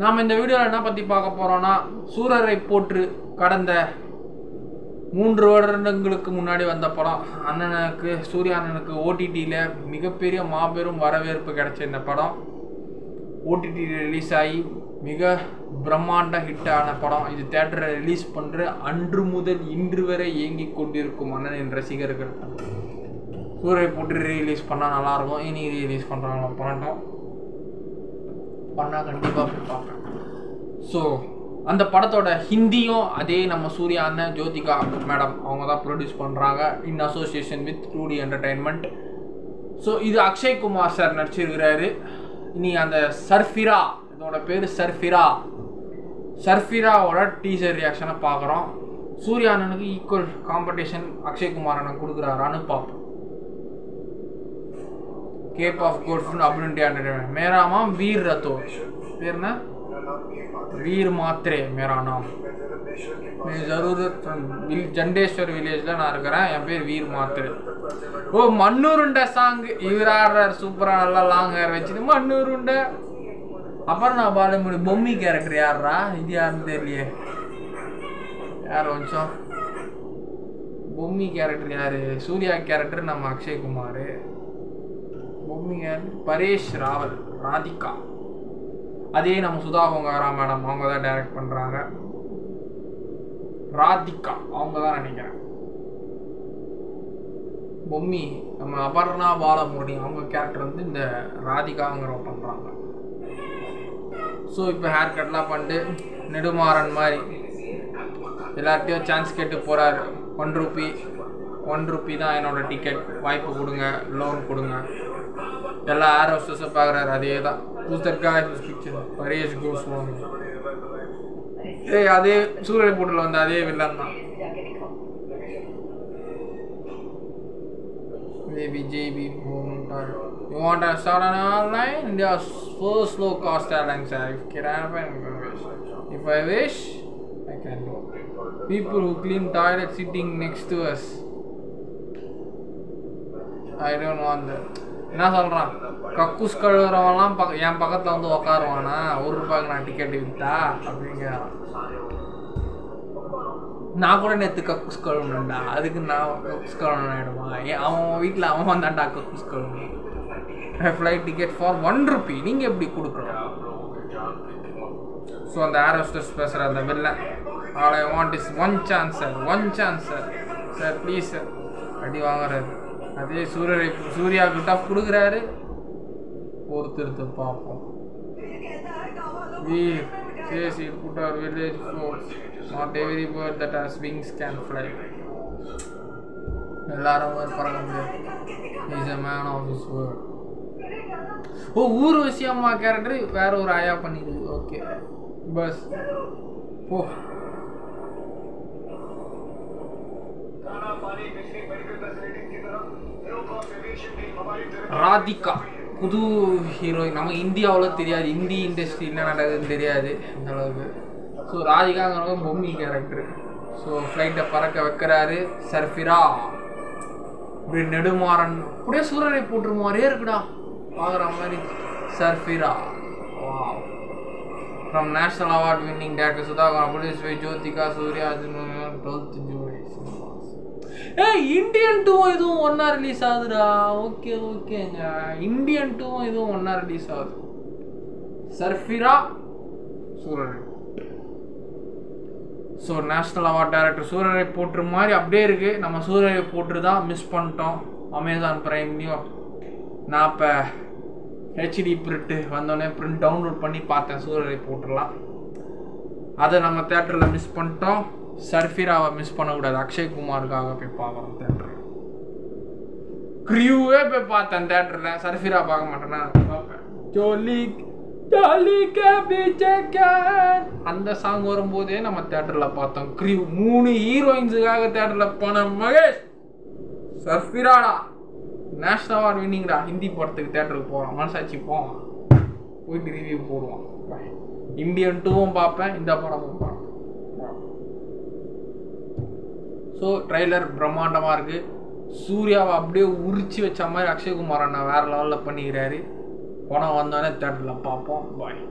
நாம் இந்த வீடியோவில் என்ன பற்றி பார்க்க போகிறோன்னா, சூரரை போற்று கடந்த 3 வருடங்களுக்கு முன்னாடி வந்த படம். அண்ணனுக்கு, சூர்யா அண்ணனுக்கு ஓடிடியில் மிகப்பெரிய மாபெரும் வரவேற்பு கிடைச்ச இந்த படம் ஓடிடி ரிலீஸ் ஆகி மிக பிரம்மாண்ட ஹிட்டான படம். இது தேட்டரை ரிலீஸ் பண்ணுற அன்று முதல் இன்று வரை இயங்கி கொண்டிருக்கும் அண்ணனின் ரசிகர்கள். சூரரை போட்டு ரிலீஸ் பண்ணால் நல்லாயிருக்கும். இனி ரிலீஸ் பண்ணுறாங்களோ பண்ணால் கண்டிப்பாக போய் பார்ப்பேன். ஸோ அந்த படத்தோட ஹிந்தியும் அதே நம்ம சூர்யா அண்ணன், ஜோதிகா மேடம் அவங்க தான் ப்ரொடியூஸ் பண்ணுறாங்க இன் association with 2D entertainment. So இது அக்ஷய் குமார் சார் நடிச்சிருக்கிறாரு. இனி அந்த சர்ஃபிரா, இதோட பேர் சர்ஃபிராவோட டீசர் ரியாக்ஷனை பார்க்குறோம். சூர்யா அண்ணனுக்கு ஈக்குவல் காம்படிஷன் அக்ஷய் குமார் அண்ணன் கொடுக்குறாரான்னு பார்ப்போம். கேப் ஆஃப் கோல்ஃபுன் அப்படின்ட்டு என்டர்டைன்மெண்ட். மேரா மாம் வீர் ரத்தோர், பேர் என்ன? வீர் மாத்ரே மேரா நாம். ஜரூரத் ஜண்டேஸ்வர் வில்லேஜில் நான் இருக்கிறேன். என் பேர் வீர் மாத்ரே. ஓ, மண்ணூருண்டை சாங் இவர் ஆடுறார். சூப்பராக நல்லா லாங் ஹேர் வச்சுட்டு மண்ணூருண்டை. அப்புறம் நான் பாலமுடி பொம்மி கேரக்டர் யாரா? இது யாருன்னு தெரியலையே. யார் கொஞ்சம் பொம்மி கேரக்டர் யார்? சூர்யா கேரக்டர் நம்ம அக்ஷய் குமார். பொம்மி யார்? பரேஷ் ராவல், ராதிகா. அதே நம்ம சுதா ஹோங்காரா மேடம் அவங்க தான் டைரக்ட் பண்ணுறாங்க. ராதிகா அவங்க தான் நினைக்கிறேன். பொம்மி நம்ம அபர்ணா பாலமுடி அவங்க கேரக்டர் வந்து இந்த ராதிகாங்கிறவங்க பண்ணுறாங்க. ஸோ இப்போ ஹேர் கட்லாம் பண்ணிட்டு நெடுமாறன் மாதிரி எல்லார்ட்டையும் சான்ஸ் கேட்டு போகிறாரு. 1 ரூபி தான் என்னோட டிக்கெட், வாய்ப்பு கொடுங்க, லோன் கொடுங்க. எல்லா ஏர் ஹோஸ்டஸும் பார்க்குறாரு. அதே தான் பரேஷ் கோஸ்வாமி. அதே சூரிய போட்டில் வந்த அதே வில்லன் தான். You want to start an airline? India's first low-cost airline service. If I wish, I can do. People who clean toilet sitting next to us. I don't want that. என்ன சொல்கிறான்? கக்கூஸ் கழுவுறவன்லாம் என் பக்கத்தில் வந்து உக்காருவானா? 1 ரூபாய்க்கு நான் டிக்கெட் விற்றா அப்படிங்கிறான். நான் கூட நேற்று கக்கூஸ் கழுவுனேன்டா, அதுக்கு நான் கக்கூஸ் கழுவுன ஆகிடுமா? அவன் வீட்டில் அவன் வந்தான்டா கக்கூஸ் கழுவுணும். ஃப்ளைட் டிக்கெட் ஃபார் 1 ரூபி நீங்கள் எப்படி கொடுக்கணும்? ஸோ அந்த ஏர் ஹோஸ்டஸ் பேசுகிற அந்த villain, all I want is one chance sir please sir அடி வாங்குறாரு. அதே சூர்யாவுக்கு டஃப் கொடுக்குறாரு. ஒருத்தருத்த பார்ப்போம். Veer says he put our village force. Not every bird that has wings can fly. எல்லாரும் பறக்க முடியாது. He is a man of his word. ஓ, ஊர்வசி அம்மா கேரக்டர் வேற ஒரு ஆயா பண்ணிடுது. ஓகே பஸ் ஓ. ராதிகா புது ஹீரோயின். நம்ம இந்தியாவில் தெரியாது, இந்தி இண்டஸ்ட்ரி என்ன நடக்குதுன்னு தெரியாது அந்த அளவுக்கு. ஸோ ராதிகாங்கிறவங்க பொம்மி கேரக்டர். ஸோ ஃப்ளைட்டை பறக்க வைக்கிறாரு சர்ஃபிரா. இப்படி நெடுமாறன் அப்படியே சூரரை போட்டுரு மாதிரியே இருக்குடா பார்க்குற மாதிரி. Sarfira from national award winning director Sudha produce by Jyothika, Suriya, 12th July. Indian 2 இதுவும் ஒன்றா ரிலீஸ் ஆகுதுடா. ஓகேங்க, இந்தியன் 2 இதுவும் ஒன்றா ரிலீஸ் ஆகுது. சர்ஃபிரா, சூரரை. ஸோ நேஷ்னல் அவார்ட் டைரக்டர் சூரரை போட்டுரு மாதிரி அப்படியே இருக்கு. நம்ம சூரரை போட்டு தான் மிஸ் பண்ணிட்டோம் அமேசான் பிரைம்லையும். நான் இப்போ ஹெச்டி பிரிண்ட் வந்தோடனே பிரிண்ட் டவுன்லோட் பண்ணி பார்த்தேன். சூரரை போட்டுடலாம். அதை நம்ம தேட்டரில் மிஸ் பண்ணிட்டோம். சர்ஃபிராவை மிஸ் பண்ணக்கூடாது. அக்ஷய் குமாருக்காக போய் பார்க்குறோம் தேட்டர். கிரியூவே போய் பார்த்தேன் தேட்டரில். சர்ஃபிரா பார்க்க மாட்டேன்னா பார்ப்பேன். அந்த சாங் வரும்போதே நம்ம தேட்டரில் பார்த்தோம். கிரியூ 3 ஹீரோயின்ஸுக்காக தேட்டரில் போன மகேஷ். சர்ஃபிராடா நேஷனல் அவார்ட் வின்னிங்டா. ஹிந்தி படத்துக்கு தேட்டருக்கு போகிறோம். மனசாட்சி போவோம், போயிட்டு ரிவ்யூ போடுவோம். இந்தியன் 2வும் பார்ப்பேன், இந்த படமும் பார்ப்பேன். ஸோ ட்ரைலர் பிரம்மாண்டமாக இருக்குது. சூர்யாவை அப்படியே உரிச்சு வச்ச மாதிரி அக்ஷய்குமார் அண்ணா வேற லெவலில் பண்ணிக்கிறாரு. படம் வந்தோடனே தேட்டரில் பார்ப்போம். பாய்.